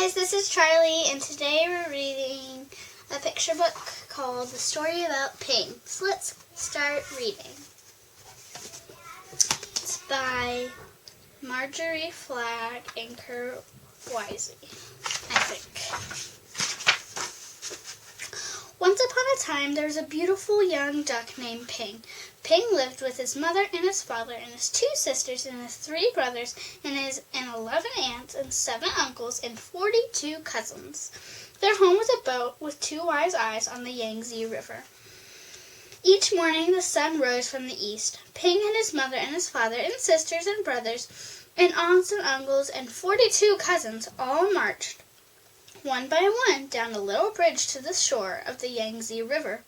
guys, this is Charlie, and today we're reading a picture book called The Story About Ping. So let's start reading. It's by Marjorie Flagg and Kurt Wisey, I think. Once upon a time, there was a beautiful young duck named Ping. Ping lived with his mother and his father and his 2 sisters and his 3 brothers and 11 aunts and 7 uncles and 42 cousins. Their home was a boat with 2 wise eyes on the Yangtze River. Each morning the sun rose from the east. Ping and his mother and his father and sisters and brothers and aunts and uncles and 42 cousins all marched, one by one, down a little bridge to the shore of the Yangtze River.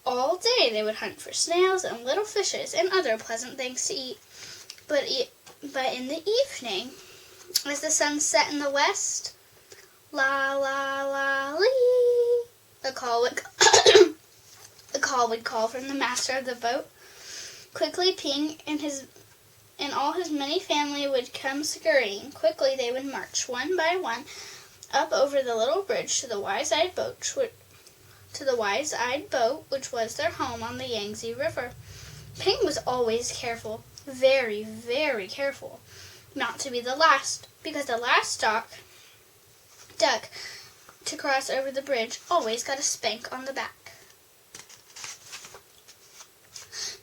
All day they would hunt for snails and little fishes and other pleasant things to eat. But in the evening, as the sun set in the west, la la la lee, a call would call from the master of the boat. Quickly Ping and all his many family would come scurrying. Quickly they would march one by one up over the little bridge to the wise-eyed boat, which was their home on the Yangtze River. Ping was always careful, very, very careful, not to be the last, because the last duck to cross over the bridge always got a spank on the back.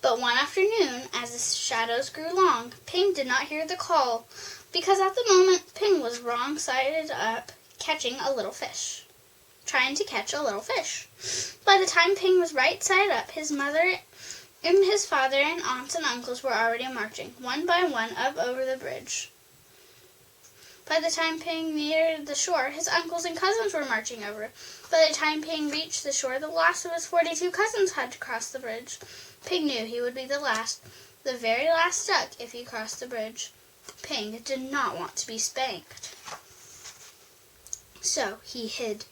But one afternoon, as the shadows grew long, Ping did not hear the call, because at the moment Ping was wrong-sided up, trying to catch a little fish. By the time Ping was right side up, his mother and his father and aunts and uncles were already marching, one by one, up over the bridge. By the time Ping neared the shore, his uncles and cousins were marching over. By the time Ping reached the shore, the last of his 42 cousins had to cross the bridge. Ping knew he would be the very last duck if he crossed the bridge. Ping did not want to be spanked. So he hid.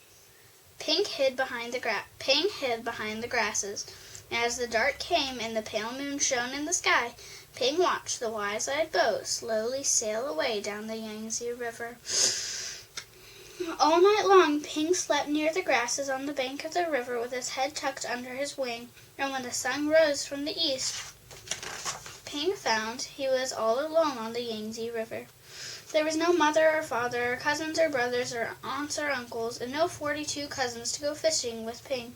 Ping hid behind the grasses, and as the dark came and the pale moon shone in the sky, Ping watched the wise-eyed boat slowly sail away down the Yangtze River. All night long, Ping slept near the grasses on the bank of the river with his head tucked under his wing, and when the sun rose from the east, Ping found he was all alone on the Yangtze River. There was no mother or father or cousins or brothers or aunts or uncles, and no 42 cousins to go fishing with Ping.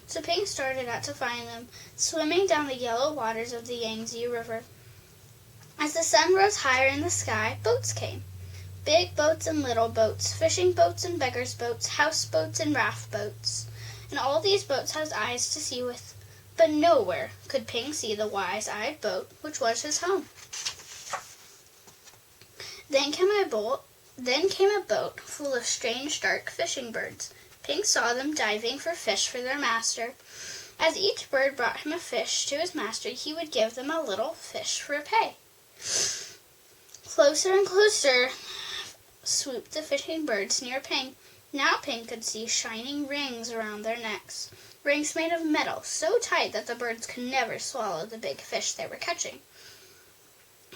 So Ping started out to find them, swimming down the yellow waters of the Yangtze River. As the sun rose higher in the sky, boats came. Big boats and little boats, fishing boats and beggars' boats, houseboats and raft boats. And all these boats had eyes to see with, but nowhere could Ping see the wise-eyed boat, which was his home. Then came a boat full of strange dark fishing birds. Ping saw them diving for fish for their master. As each bird brought him a fish to his master, he would give them a little fish for pay. Closer and closer swooped the fishing birds near Ping. Now Ping could see shining rings around their necks, rings made of metal so tight that the birds could never swallow the big fish they were catching.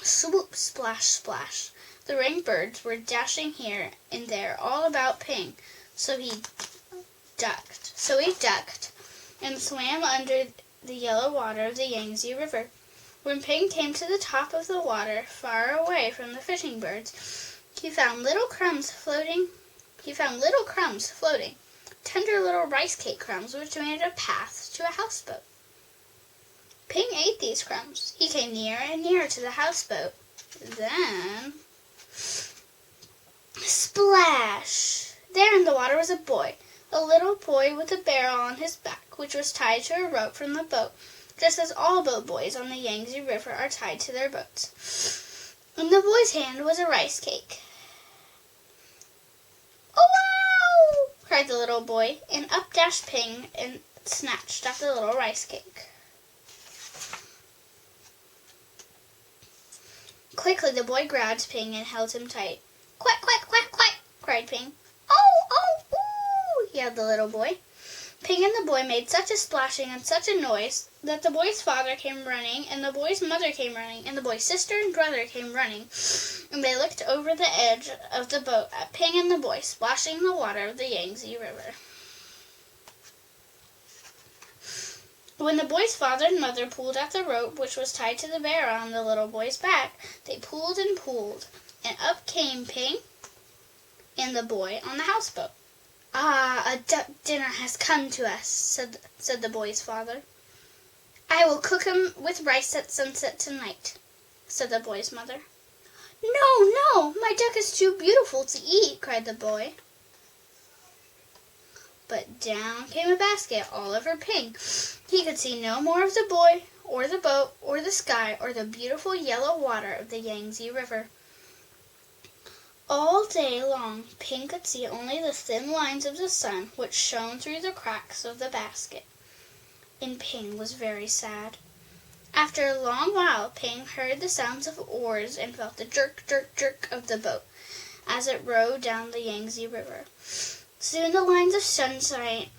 Swoop, splash, splash. The ring birds were dashing here and there all about Ping, so he ducked and swam under the yellow water of the Yangtze River. When Ping came to the top of the water, far away from the fishing birds, he found little crumbs floating, tender little rice cake crumbs which made a path to a houseboat. Ping ate these crumbs. He came nearer and nearer to the houseboat. Then, splash! There in the water was a little boy with a barrel on his back, which was tied to a rope from the boat, just as all boat boys on the Yangtze River are tied to their boats. In the boy's hand was a rice cake. "Oh, wow!" cried the little boy, and up dashed Ping and snatched at the little rice cake. Quickly the boy grabbed Ping and held him tight. "Quack, quack, quack, quack!" cried Ping. "Oh, oh, ooh!" yelled the little boy. Ping and the boy made such a splashing and such a noise that the boy's father came running, and the boy's mother came running, and the boy's sister and brother came running, and they looked over the edge of the boat at Ping and the boy splashing in the water of the Yangtze River. When the boy's father and mother pulled at the rope which was tied to the bear on the little boy's back, they pulled and pulled, and up came Ping and the boy on the houseboat. "Ah, a duck dinner has come to us," said the boy's father. "I will cook him with rice at sunset tonight," said the boy's mother. "No, no, my duck is too beautiful to eat," cried the boy. But down came a basket all over Ping. He could see no more of the boy, or the boat, or the sky, or the beautiful yellow water of the Yangtze River. All day long, Ping could see only the thin lines of the sun which shone through the cracks of the basket, and Ping was very sad. After a long while, Ping heard the sounds of oars and felt the jerk, jerk, jerk of the boat as it rowed down the Yangtze River. Soon the lines of sunshine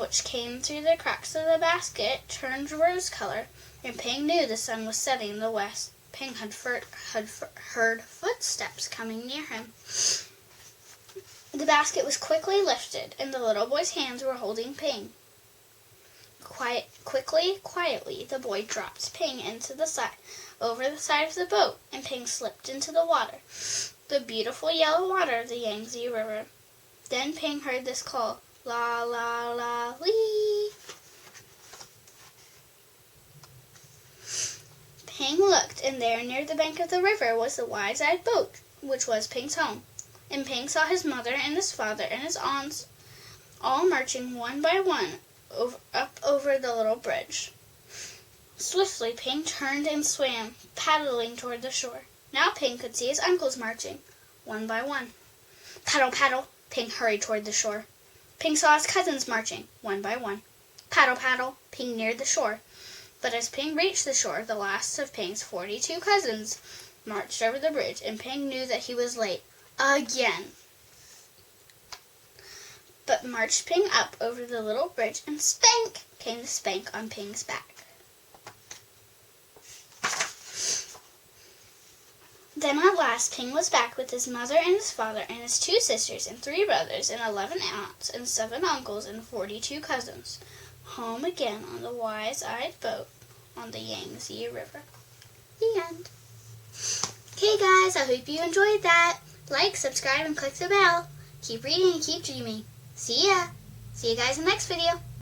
which came through the cracks of the basket turned rose color, and Ping knew the sun was setting in the west. Ping had heard footsteps coming near him. The basket was quickly lifted, and the little boy's hands were holding Ping. Quietly, the boy dropped Ping over the side of the boat, and Ping slipped into the water, the beautiful yellow water of the Yangtze River. Then Ping heard this call, "La, la, la, lee." Ping looked, and there near the bank of the river was the wise-eyed boat, which was Ping's home. And Ping saw his mother and his father and his aunts all marching one by one up over the little bridge. Swiftly Ping turned and swam, paddling toward the shore. Now Ping could see his uncles marching, one by one. Paddle, paddle, Ping hurried toward the shore. Ping saw his cousins marching, one by one. Paddle, paddle, Ping neared the shore. But as Ping reached the shore, the last of Ping's 42 cousins marched over the bridge, and Ping knew that he was late again. But marched Ping up over the little bridge, and spank came the spank on Ping's back. Then at last Ping was back with his mother and his father and his 2 sisters and 3 brothers and 11 aunts and 7 uncles and 42 cousins, home again on the wise-eyed boat on the Yangtze River. The end. Okay guys, I hope you enjoyed that. Like, subscribe, and click the bell. Keep reading and keep dreaming. See ya! See you guys in the next video.